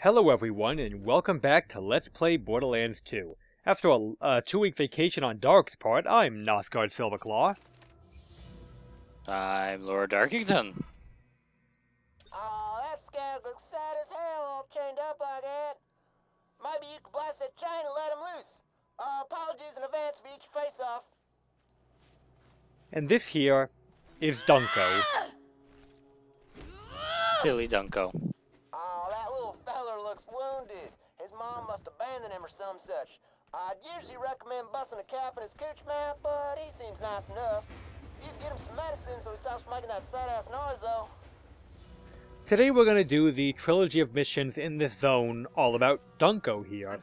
Hello everyone, and welcome back to Let's Play Borderlands 2. After a 2-week vacation on Dark's part, I'm Nosgard Silverclaw. I'm Lord Darkington. Aw, that scab looks sad as hell all chained up like that. Maybe you could blast that chain and let him loose. Apologies in advance for each face-off. And this here is Dunko. Silly Dunko. Aw, that little feller looks wounded. His mom must abandon him or some such. I'd usually recommend busting a cap in his cooch mouth, but he seems nice enough. You can get him some medicine so he stops making that sad-ass noise, though. Today we're going to do the trilogy of missions in this zone all about Dunko here.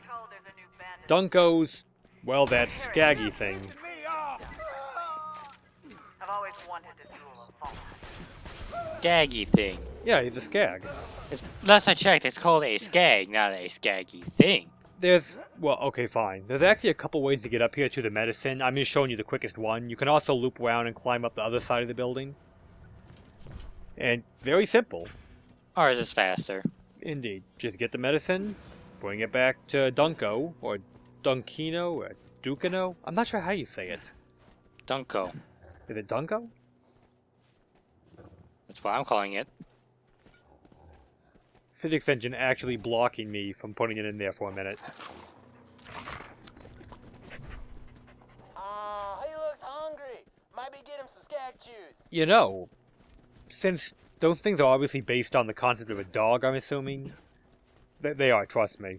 Dunko's, well, that scaggy thing. I've always wanted to duel a fawn. Skaggy thing. Yeah, he's a skag. Last I checked, it's called a skag, not a skaggy thing. There's, well, okay, fine. There's actually a couple ways to get up here to the medicine. I'm just showing you the quickest one. You can also loop around and climb up the other side of the building. And very simple. Ours is faster. Indeed. Just get the medicine, bring it back to Dunko, or Dunkino, or Dukino. I'm not sure how you say it. Dunko. Is it Dunko? That's what I'm calling it. Physics engine actually blocking me from putting it in there for a minute. He looks hungry. Maybe get him some skag chews. You know, since those things are obviously based on the concept of a dog, I'm assuming. They are, trust me.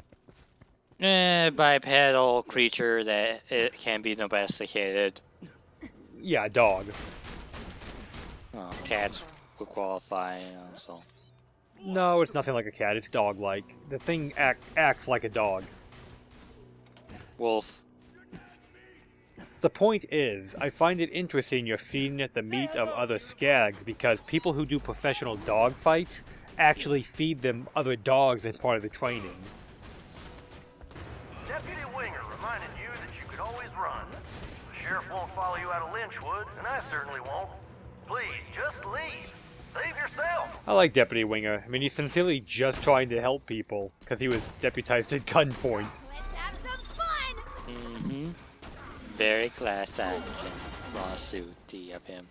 Bipedal creature that it can be domesticated. Yeah, a dog. Oh, cats would qualify, so. No, it's nothing like a cat, it's dog-like. The thing acts like a dog. Wolf. The point is, I find it interesting you're feeding it the meat of other skags because people who do professional dog fights actually feed them other dogs as part of the training. Deputy Winger reminded you that you could always run. The sheriff won't follow you out of Lynchwood, and I certainly won't. Please, just leave. Save yourself. I like Deputy Winger. I mean, he's sincerely just trying to help people because he was deputized at gunpoint. Let's have some fun! Mm-hmm. Very class action lawsuit of him.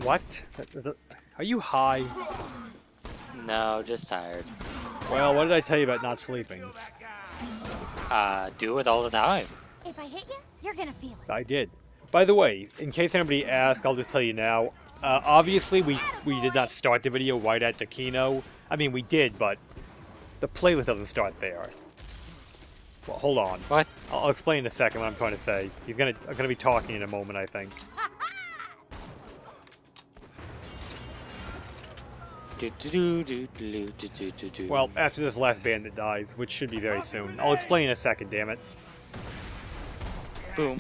What? Are you high? No, just tired. Well, what did I tell you about not sleeping? Do it all the time. If I hit you, you're gonna feel it. I did. By the way, in case anybody asks, I'll just tell you now. Obviously, we did not start the video right at Dunkino. I mean, we did, but the playlist doesn't start there. Well, hold on. What? I'll explain in a second what I'm trying to say. I'm gonna be talking in a moment, I think. Well, after this last bandit dies, which should be very soon. I'll explain in a second, damn it. Boom.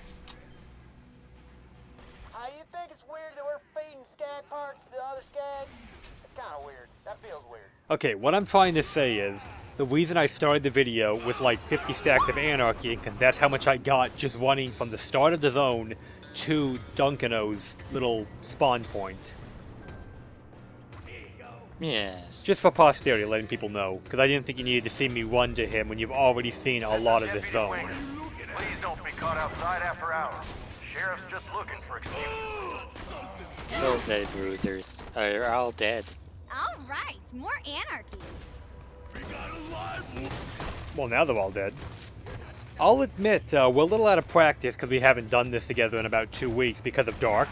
You think it's weird that we're feeding skag parts to other skags? It's kind of weird. That feels weird. Okay, what I'm trying to say is, the reason I started the video with like 50 stacks of anarchy, because that's how much I got just running from the start of the zone to Dunkino's little spawn point. Yes. Just for posterity, letting people know, because I didn't think you needed to see me run to him when you've already seen a lot of this Deputy zone. Winger, please don't be caught outside after hours. Sheriff's just looking for excuses. Those dead bruisers are all dead. All right, more anarchy. Well, now they're all dead. I'll admit, we're a little out of practice because we haven't done this together in about 2 weeks because of Dark.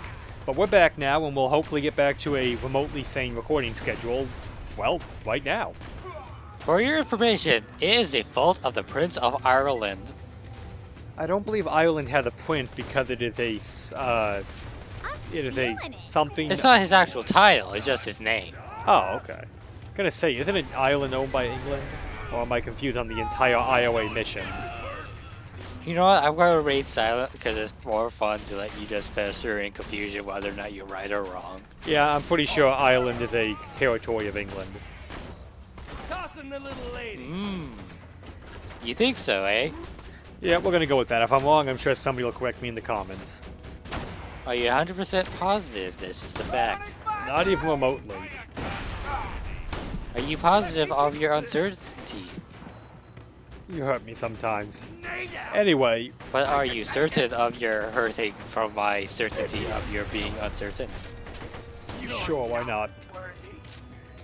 But we're back now, and we'll hopefully get back to a remotely sane recording schedule, well, right now. For your information, it is the fault of the Prince of Ireland. I don't believe Ireland had a prince because it is a, something... It's not his actual title, it's just his name. Oh, okay. I'm gonna say, isn't it Ireland owned by England? Or am I confused on the entire IOA mission? You know what, I'm gonna rate silent because it's more fun to let you just fester in confusion whether or not you're right or wrong. Yeah, I'm pretty sure Ireland is a territory of England. Tossing the little lady. You think so, eh? Yeah, we're gonna go with that. If I'm wrong, I'm sure somebody will correct me in the comments. Are you 100% positive this is a fact? Not even remotely. Are you positive of your uncertainty certainty. You hurt me sometimes. Anyway, But are you certain of your hurting from my certainty of your being uncertain? sure, why not?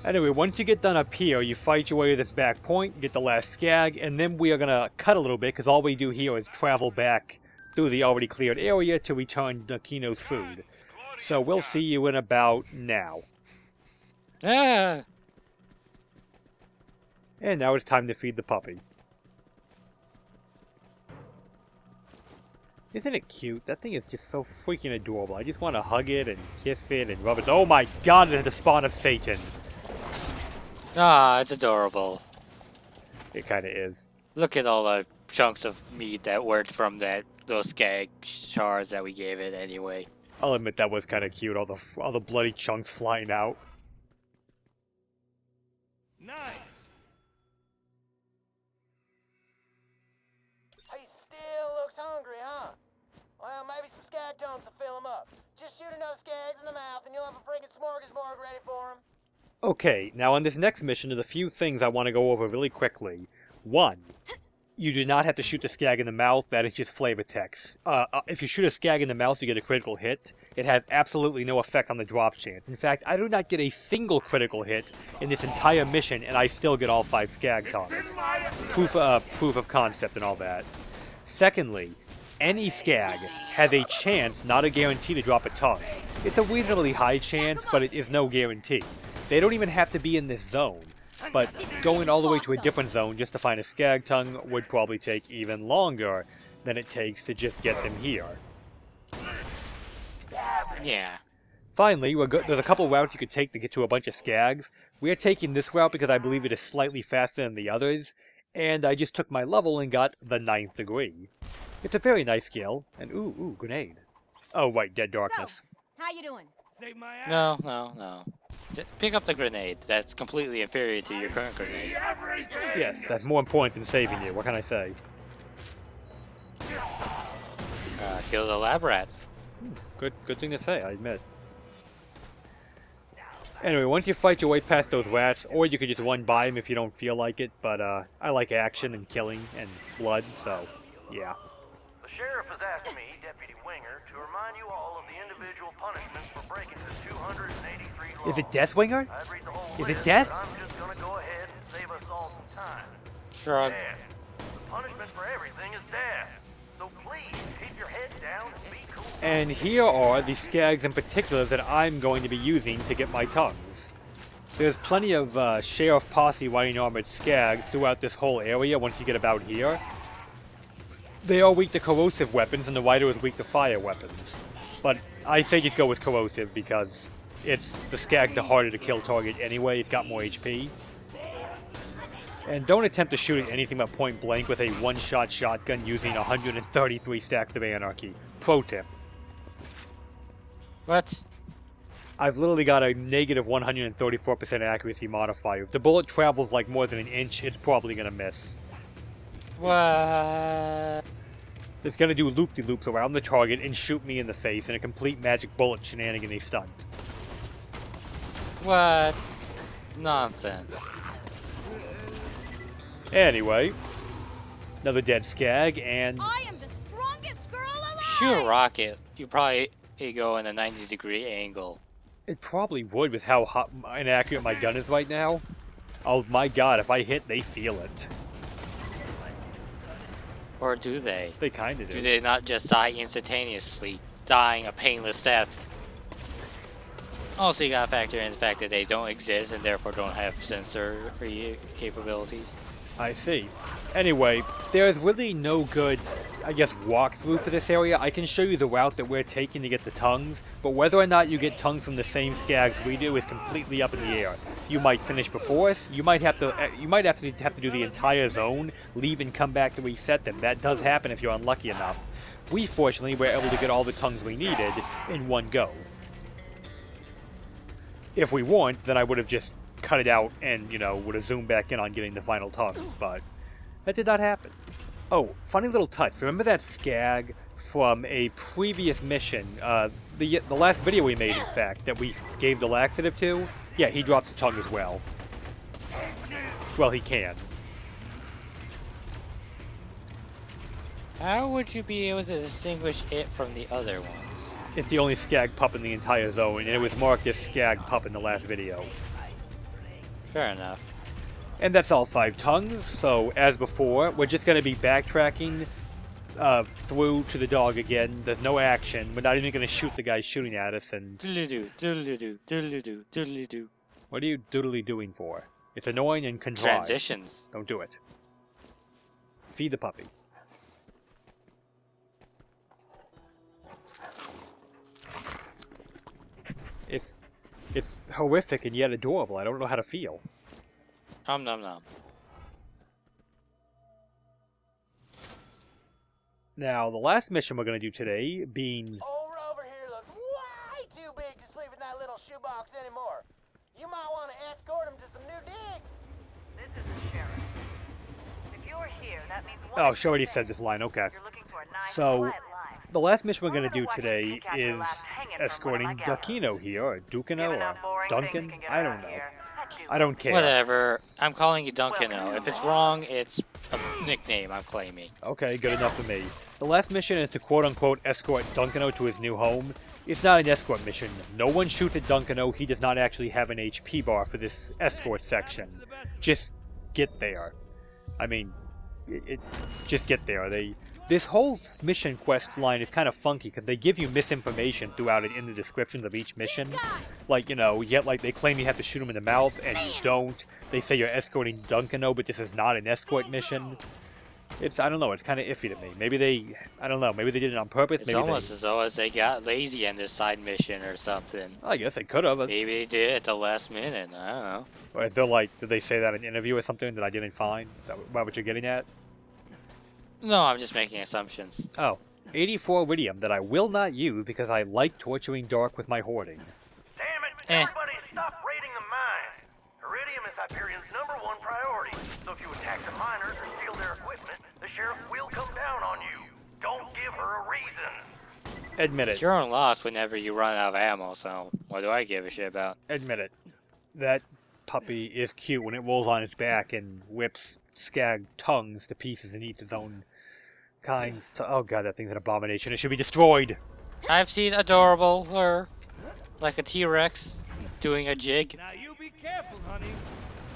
Anyway, once you get done up here, you fight your way to this back point, get the last skag, and then we are gonna cut a little bit, because all we do here is travel back through the already cleared area to return Nakino's food. So we'll see you in about now. Ah! And now it's time to feed the puppy. Isn't it cute? That thing is just so freaking adorable. I just want to hug it and kiss it and rub it. Oh my god, it's the spawn of Satan. Ah, it's adorable. It kind of is. Look at all the chunks of meat that weren't from those skag shards that we gave it anyway. I'll admit that was kind of cute. All the bloody chunks flying out. Nice. He still looks hungry, huh? Well, maybe some skag tongues will fill him up. Just shoot enough skags in the mouth and you'll have a friggin' smorgasbord ready for him. Okay, now on this next mission, there's a few things I want to go over really quickly. One, you do not have to shoot the skag in the mouth. That is just flavor text. If you shoot a skag in the mouth, you get a critical hit. It has absolutely no effect on the drop chance. In fact, I do not get a single critical hit in this entire mission, and I still get all 5 skag targets. Proof of concept and all that. Secondly, any skag has a chance, not a guarantee, to drop a tongue. It's a reasonably high chance, but it is no guarantee. They don't even have to be in this zone. But going all the way to a different zone just to find a skag tongue would probably take even longer than it takes to just get them here. Yeah. Finally, there's a couple routes you could take to get to a bunch of skags. We are taking this route because I believe it is slightly faster than the others, and I just took my level and got the 9th degree. It's a very nice skill, and ooh, grenade. Oh, right, Dead Darkness. So, how you doing? Save my ass. No. Just pick up the grenade. That's completely inferior to your current grenade. Yes, that's more important than saving you, what can I say? Kill the lab rat. Good thing to say, I admit. Anyway, once you fight your way past those rats, or you could just run by them if you don't feel like it, but I like action and killing and blood, so yeah. The sheriff has asked me, Deputy Winger, to remind you all of the individual punishments for breaking the 283 laws. Is it Deathwinger? I'd read the whole Is it list, death? but I'm just gonna go ahead and save us all some time. Shrug. Death. The punishment for everything is death. So please, keep your head down and be cool. And here are the skags in particular that I'm going to be using to get my tongues. There's plenty of Sheriff Posse riding armored skags throughout this whole area once you get about here. They are weak to corrosive weapons, and the rider is weak to fire weapons. But I say just go with corrosive because it's the skag the harder to kill target anyway. It's got more HP. And don't attempt to shoot at anything but point blank with a one-shot shotgun using 133 stacks of anarchy. Pro tip. What? I've literally got a negative 134% accuracy modifier. If the bullet travels like more than an inch, it's probably going to miss. What? It's going to do loop-de-loops around the target and shoot me in the face in a complete magic bullet shenanigan-y stunt. What? Nonsense. Anyway, another dead skag, and I am the strongest girl alive! Shoot a rocket. You probably go in a 90-degree angle. it probably would with how hot, inaccurate my gun is right now. Oh my god, if I hit, they feel it. Or do they? They kinda do. Do they not just die instantaneously, dying a painless death? Also, you gotta factor in the fact that they don't exist and therefore don't have sensor capabilities. I see. Anyway, there's really no good, I guess, walkthrough for this area. I can show you the route that we're taking to get the tongues, but whether or not you get tongues from the same skags we do is completely up in the air. You might finish before us. You might have to do the entire zone, leave and come back to reset them. That does happen if you're unlucky enough. We fortunately were able to get all the tongues we needed in one go. If we weren't, then I would have just cut it out and, you know, would have zoomed back in on getting the final tongues, but that did not happen. Oh, funny little touch. Remember that skag from a previous mission, the last video we made, in fact, that we gave the laxative to? Yeah, he drops a tongue as well. Well, he can. How would you be able to distinguish it from the other ones? It's the only skag pup in the entire zone, and it was marked as skag pup in the last video. Fair enough. And that's all 5 tongues, so as before, we're just going to be backtracking through to the dog again. There's no action. We're not even going to shoot the guy shooting at us, and... Doodly-doo, doodly-doo, doodly-doo, doodly-doo. What are you doodly doing for? It's annoying and contrived. Transitions. Don't do it. Feed the puppy. It's horrific and yet adorable. I don't know how to feel. Nom nom nom. Now, the last mission we're going to do today being... Old Rover here looks way too big to sleep in that little shoebox anymore. You might want to escort him to some new digs. This is the sheriff. If you're here, that means one Oh, of she two already things. said this line, okay. You're looking for a nice, So, quiet life. the last mission we're going to Or do watch you today kick out your is last hanging from escorting one of my Duckino gallows. here, or Ducino, Given or how boring Duncan. things can get I don't around know. here, do I don't care. Whatever. I'm calling you Dunkino. If it's wrong, it's a nickname I'm claiming. Okay, good enough for me. The last mission is to quote-unquote escort Dunkino to his new home. It's not an escort mission. No one shoots at Dunkino. He does not actually have an HP bar for this escort section. Just get there. I mean, just get there. This whole mission quest line is kind of funky because they give you misinformation throughout it in the descriptions of each mission. Like, you know, yet like they claim you have to shoot him in the mouth and you don't. They say you're escorting Dunkino, but this is not an escort mission. I don't know, it's kind of iffy to me. Maybe I don't know, maybe they did it on purpose. It's Maybe almost as though they got lazy in this side mission or something. I guess they could have. Maybe they did at the last minute. I don't know. Or they're like, did they say that in an interview or something that I didn't find? Is that what you're getting at? No, I'm just making assumptions. Oh, 84 iridium that I will not use because I like torturing Dark with my hoarding. Damn it! Everybody stop raiding the mines! Iridium is Hyperion's #1 priority, so if you attack the miners or steal their equipment, the sheriff will come down on you. Don't give her a reason. Admit It's it. your own loss whenever you run out of ammo, so what do I give a shit about? Admit it. That puppy is cute when it rolls on its back and whips skag tongues to pieces and eats its own kinds. Oh god, that thing's an abomination. It should be destroyed. I've seen adorable her, like a T-Rex, doing a jig. Now you be careful, honey.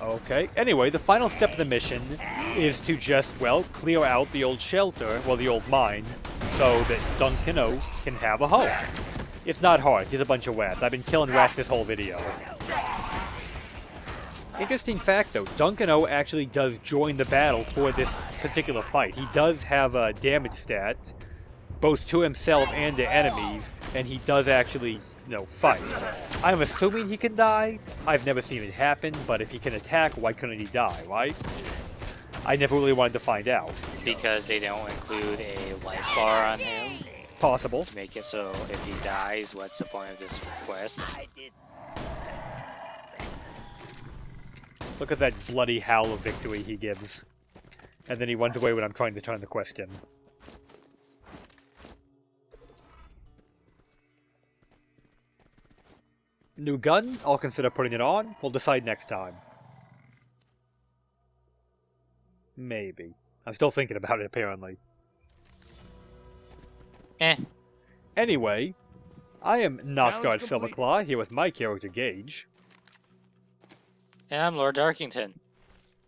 Okay, anyway, the final step of the mission is to just, well, clear out the old shelter, well, the old mine, so that Dunkino can have a home. It's not hard, he's a bunch of rats. I've been killing rats this whole video. Interesting fact, though, Dunkino actually does join the battle for this particular fight. He does have a damage stat, both to himself and to enemies, and he does actually, you know, fight. I'm assuming he can die. I've never seen it happen, but if he can attack, why couldn't he die, right? I never really wanted to find out. Because they don't include a life bar on him. Possible. To make it so if he dies, what's the point of this quest? Look at that bloody howl of victory he gives. And then he runs away when I'm trying to turn the quest in. New gun? I'll consider putting it on. We'll decide next time. Maybe. I'm still thinking about it, apparently. Anyway, I am Nosgard Silverclaw, here with my character Gage. And I'm Lord Darkington,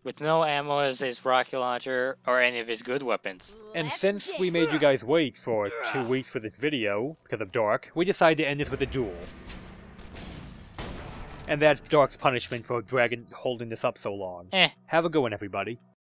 with no ammo as his rocket launcher or any of his good weapons. And since we made you guys wait for 2 weeks for this video, because of Dark, we decided to end this with a duel. And that's Dark's punishment for holding this up so long. Have a good one, everybody.